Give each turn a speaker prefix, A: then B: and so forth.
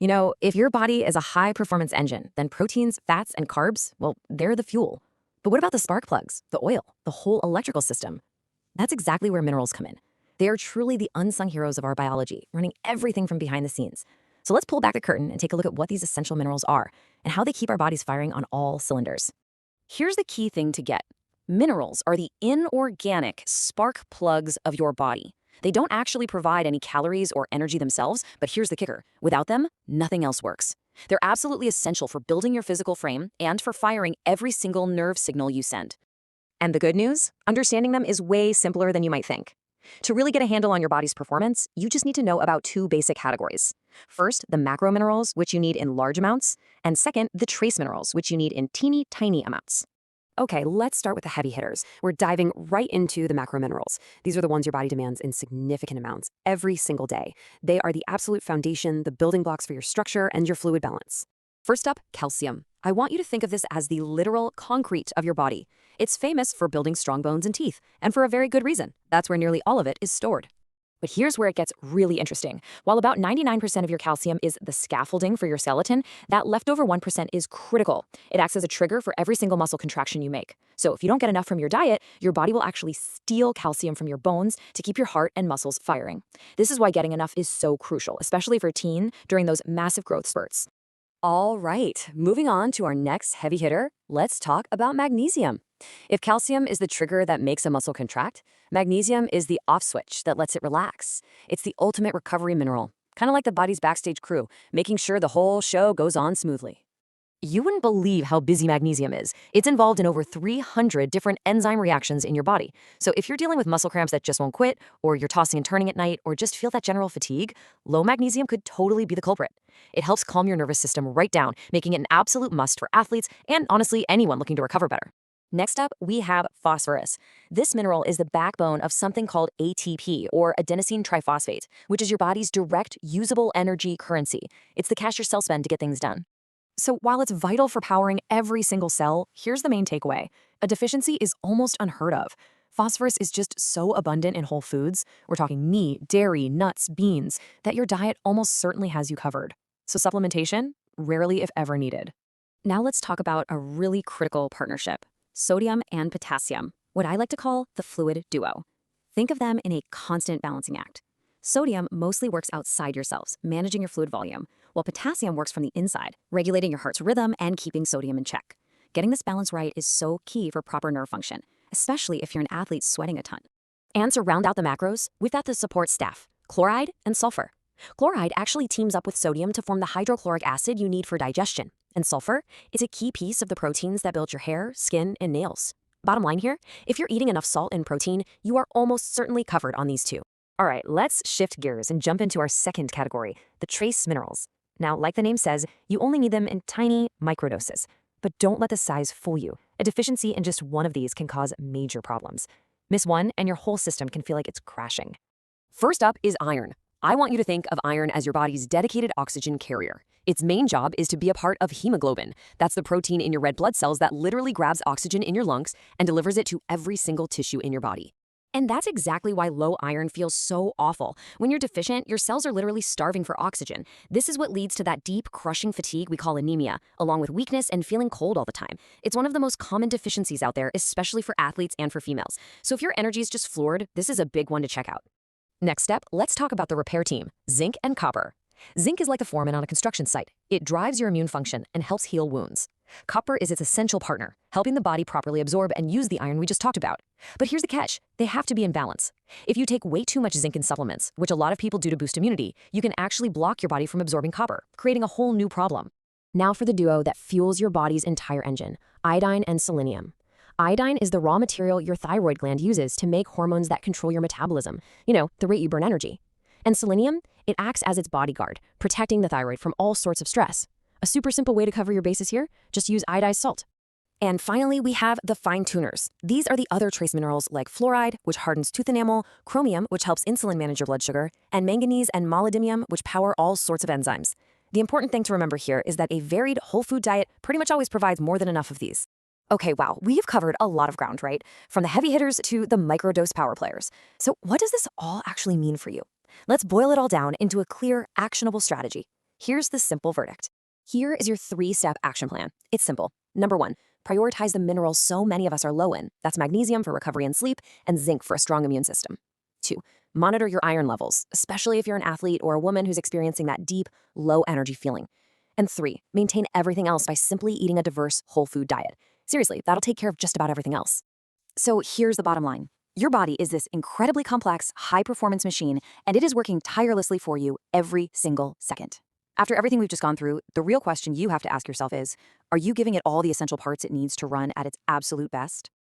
A: If your body is a high-performance engine, then proteins, fats, and carbs, well, they're the fuel. But what about the spark plugs, the oil, the whole electrical system? That's exactly where minerals come in. They are truly the unsung heroes of our biology, running everything from behind the scenes. So let's pull back the curtain and take a look at what these essential minerals are and how they keep our bodies firing on all cylinders.
B: Here's the key thing to get. Minerals are the inorganic spark plugs of your body. They don't actually provide any calories or energy themselves, but here's the kicker. Without them, nothing else works. They're absolutely essential for building your physical frame and for firing every single nerve signal you send.
A: And the good news? Understanding them is way simpler than you might think. To really get a handle on your body's performance, you just need to know about two basic categories. First, the macrominerals, which you need in large amounts, and second, the trace minerals, which you need in teeny tiny amounts.
C: Okay, let's start with the heavy hitters. We're diving right into the macrominerals. These are the ones your body demands in significant amounts every single day. They are the absolute foundation, the building blocks for your structure and your fluid balance. First up, calcium. I want you to think of this as the literal concrete of your body. It's famous for building strong bones and teeth, and for a very good reason. That's where nearly all of it is stored.
A: But here's where it gets really interesting. While about 99% of your calcium is the scaffolding for your skeleton, that leftover 1% is critical. It acts as a trigger for every single muscle contraction you make. So if you don't get enough from your diet, your body will actually steal calcium from your bones to keep your heart and muscles firing. This is why getting enough is so crucial, especially for a teen during those massive growth spurts.
C: All right, moving on to our next heavy hitter, let's talk about magnesium. If calcium is the trigger that makes a muscle contract, magnesium is the off switch that lets it relax. It's the ultimate recovery mineral, kind of like the body's backstage crew, making sure the whole show goes on smoothly.
A: You wouldn't believe how busy magnesium is. It's involved in over 300 different enzyme reactions in your body. So if you're dealing with muscle cramps that just won't quit, or you're tossing and turning at night, or just feel that general fatigue, low magnesium could totally be the culprit. It helps calm your nervous system right down, making it an absolute must for athletes and honestly anyone looking to recover better. Next up, we have phosphorus. This mineral is the backbone of something called ATP, or adenosine triphosphate, which is your body's direct, usable energy currency. It's the cash your cells spend to get things done. So while it's vital for powering every single cell, here's the main takeaway. A deficiency is almost unheard of. Phosphorus is just so abundant in whole foods, we're talking meat, dairy, nuts, beans, that your diet almost certainly has you covered. So supplementation, rarely if ever needed.
B: Now let's talk about a really critical partnership. Sodium and potassium, what I like to call the fluid duo. Think of them in a constant balancing act. Sodium mostly works outside your cells, managing your fluid volume, while potassium works from the inside, regulating your heart's rhythm and keeping sodium in check. Getting this balance right is so key for proper nerve function, especially if you're an athlete sweating a ton. And to round out the macros, we've got the support staff, chloride and sulfur. Chloride actually teams up with sodium to form the hydrochloric acid you need for digestion. And sulfur is a key piece of the proteins that build your hair, skin, and nails. Bottom line here, if you're eating enough salt and protein, you are almost certainly covered on these two. All right, let's shift gears and jump into our second category, the trace minerals. Now, like the name says, you only need them in tiny microdoses. But don't let the size fool you. A deficiency in just one of these can cause major problems. Miss one, and your whole system can feel like it's crashing.
C: First up is iron. I want you to think of iron as your body's dedicated oxygen carrier. Its main job is to be a part of hemoglobin. That's the protein in your red blood cells that literally grabs oxygen in your lungs and delivers it to every single tissue in your body. And that's exactly why low iron feels so awful. When you're deficient, your cells are literally starving for oxygen. This is what leads to that deep, crushing fatigue we call anemia, along with weakness and feeling cold all the time. It's one of the most common deficiencies out there, especially for athletes and for females. So if your energy is just floored, this is a big one to check out.
A: Next step, let's talk about the repair team, zinc and copper. Zinc is like the foreman on a construction site. It drives your immune function and helps heal wounds. Copper is its essential partner, helping the body properly absorb and use the iron we just talked about. But here's the catch, they have to be in balance. If you take way too much zinc in supplements, which a lot of people do to boost immunity, you can actually block your body from absorbing copper, creating a whole new problem. Now for the duo that fuels your body's entire engine, iodine and selenium. Iodine is the raw material your thyroid gland uses to make hormones that control your metabolism, the rate you burn energy. And selenium, it acts as its bodyguard, protecting the thyroid from all sorts of stress. A super simple way to cover your bases here, just use iodized salt. And finally, we have the fine tuners. These are the other trace minerals like fluoride, which hardens tooth enamel, chromium, which helps insulin manage your blood sugar, and manganese and molybdenum, which power all sorts of enzymes. The important thing to remember here is that a varied whole food diet pretty much always provides more than enough of these. Okay, wow, we've covered a lot of ground, right? From the heavy hitters to the microdose power players. So what does this all actually mean for you? Let's boil it all down into a clear, actionable strategy.
C: Here's the simple verdict. Here is your 3-step action plan. It's simple. Number 1, prioritize the minerals so many of us are low in. That's magnesium for recovery and sleep, and zinc for a strong immune system. 2, monitor your iron levels, especially if you're an athlete or a woman who's experiencing that deep, low energy feeling. And 3, maintain everything else by simply eating a diverse, whole food diet. Seriously, that'll take care of just about everything else.
B: So here's the bottom line. Your body is this incredibly complex, high-performance machine, and it is working tirelessly for you every single second. After everything we've just gone through, the real question you have to ask yourself is, are you giving it all the essential parts it needs to run at its absolute best?